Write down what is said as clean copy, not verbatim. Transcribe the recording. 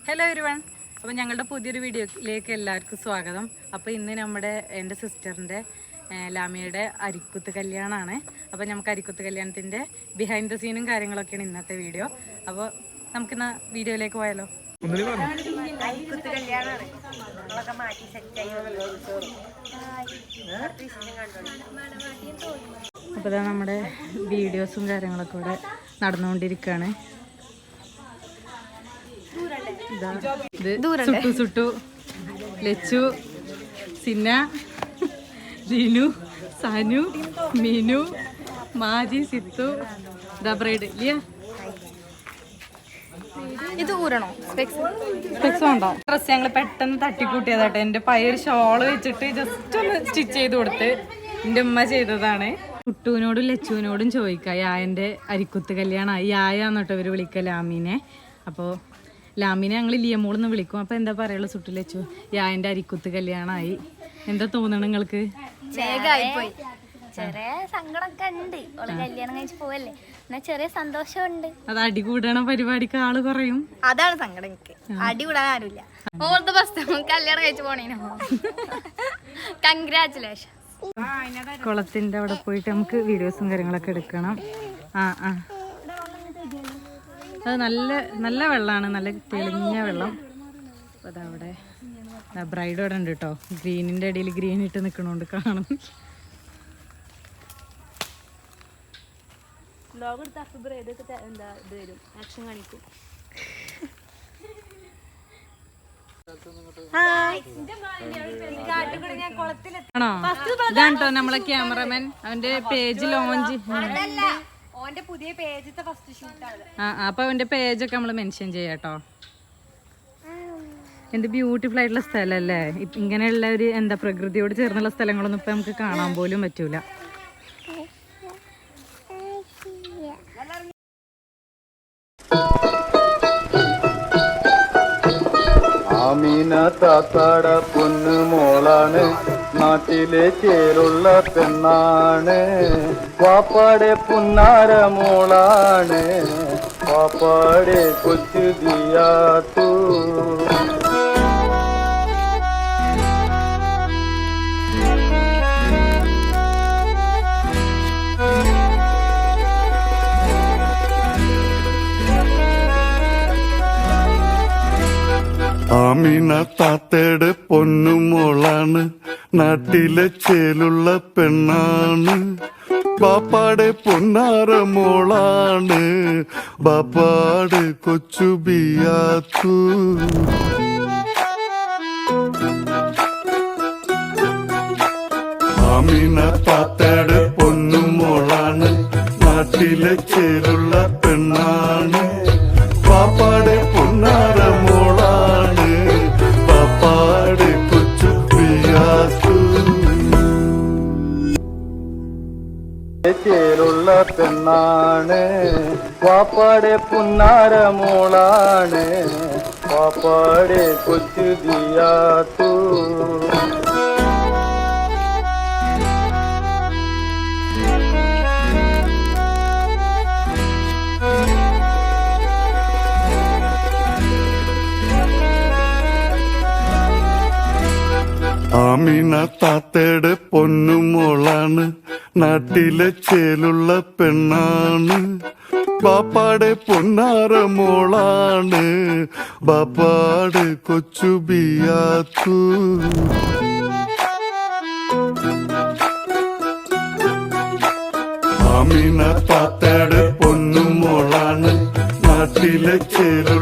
Hello everyone. അപ്പോൾ ഞങ്ങളുടെ പുതിയൊരു വീഡിയോയിലേക്ക് എല്ലാവർക്കും സ്വാഗതം. അപ്പോൾ ഇന്ന് എൻ്റെ സിസ്റ്ററിൻ്റെ ലാമിയുടെ അരിക്കുത്ത് കല്യാണമാണ്. അപ്പോൾ നമുക്ക് അരിക്കുത്ത് കല്യാണത്തിൻ്റെ ബിഹൈൻഡ് ദ സീനും കാര്യങ്ങളൊക്കെയാണ് ഇന്നത്തെ വീഡിയോ. അപ്പോൾ നമുക്കിന്ന് വീഡിയോയിലേക്ക് പോയാലോ. അപ്പോൾ നമ്മുടെ വീഡിയോസും കാര്യങ്ങളൊക്കെ ഇവിടെ നടന്നുകൊണ്ടിരിക്കുകയാണ്. സുട്ടു ലച്ചു സിന്ന ലിനു സനു മീനു മാജി സിത്തു ബ്രൈഡ് ലിയ. ഇത് ഊരണോ? സ്പെക്സ് ഉണ്ടോ? ഡ്രസ് ഞങ്ങൾ പെട്ടെന്ന് തട്ടിക്കൂട്ടിയതാട്ടെ. എൻ്റെ പയ്യൊരു ഷോള് വെച്ചിട്ട് ജസ്റ്റ് ഒന്ന് സ്റ്റിച്ച് ചെയ്ത് കൊടുത്ത് എൻ്റെ ഉമ്മ ചെയ്തതാണ്. കുട്ടുവിനോടും ലച്ചുവിനോടും ചോദിക്കാം, യായൻ്റെ അരിക്കുത്ത് കല്യാണമായി. യായാന്ന് കേട്ടോ ഇവർ വിളിക്കുക ലാമീനെ. അപ്പോൾ ലാമിനെ ഞങ്ങൾ ലിയമോളെന്ന് വിളിക്കും. അപ്പോൾ എന്താ പറയുള്ളൂ സുട്ടു ലച്ചു, യായൻ്റെ അരിക്കുത്ത് കല്യാണമായി. എന്താ തോന്നണം നിങ്ങൾക്ക്? വേഗമായിപ്പോയി. ചെറിയ സങ്കടമൊക്കെ ഉണ്ട്. ഓള് കല്യാണം കഴിച്ച് പോവല്ലേ, എന്നാ ചെറിയ സന്തോഷമുണ്ട്. അത് അടി കൂടണ പരിപാടിക്ക് ആള് കുറയും. അതാണ് സങ്കടം. എനിക്ക് അടി കൂടാൻ ആരുമില്ല. All the best. കല്യാണം കഴിച്ച് പോണേനോ കൺഗ്രാറ്റുലേഷൻ. കുളത്തിൻ്റെ അവിടെ പോയിട്ട് നമുക്ക് വീഡിയോസും കാര്യങ്ങളൊക്കെ എടുക്കണം. അത് നല്ല നല്ല വെള്ളമാണ്, നല്ല തെളിഞ്ഞ വെള്ളം. അപ്പോൾ അതവിടെ ബ്രൈഡ് അവിടെ ഉണ്ട് കേട്ടോ. ഗ്രീനിൻ്റെ ഇടയിൽ ഗ്രീൻ ഇട്ട് നിൽക്കണോണ്ട് കാണും. ആണോ? ഇതാണ് കേട്ടോ നമ്മളെ ക്യാമറമാൻ. അവന്റെ പേജ് ലോഞ്ച്. അപ്പൊ അവന്റെ പേജൊക്കെ നമ്മള് മെൻഷൻ ചെയ്യാട്ടോ. എന്ത് ബ്യൂട്ടിഫുൾ ആയിട്ടുള്ള സ്ഥലല്ലേ. ഇങ്ങനെയുള്ള ഒരു എന്താ പ്രകൃതിയോട് ചേർന്നുള്ള സ്ഥലങ്ങളൊന്നും ഇപ്പൊ നമുക്ക് കാണാൻ പോലും പറ്റൂല. ആമീന താത്താട പൊന്നു മോളാണ്, നാട്ടിലെ ചേലുള്ള പെണ്ണാണ്. വാപ്പാടെ പുന്നാര മോളാണ്, വാപ്പാടെ കൊച്ചു ദിയാത്തു. ആമീന താത്തയുടെ പൊന്നുമോളാണ്, നാട്ടിലെ ചേലുള്ള പെണ്ണാണ്. ബാപ്പാടെ പൊന്നാര മോളാണ്, ബാപ്പാടെ കൊച്ചു ബിയാത്തു. ആമീന താത്തയുടെ പൊന്നുമോളാണ്, നാട്ടിലെ ചേലുള്ള പെണ്ണാണ്. ബാപ്പാടെ പൊന്നാര മോളാണ്, ബാപ്പാടെ കൊച്ചു ബിയാത്തു. ചേലുള്ള പെണ്ണാണ്, വാപ്പാടെ പുന്നാര മോളാണ്, വാപ്പാടെ കൊച്ചു ദിയാത്തു. ആമീന താത്തയുടെ പൊന്നുമോളാണ്, നാട്ടിലെ ചേലുള്ള പെണ്ണാണ്. ബാപ്പാടെ പൊന്നാര മോളാണ്, ബാപ്പാടെ കൊച്ചു ബിയാത്തു. ആമീന താത്തയുടെ പൊന്നുമോളാണ്, നാട്ടിലെ ചേലുള്ള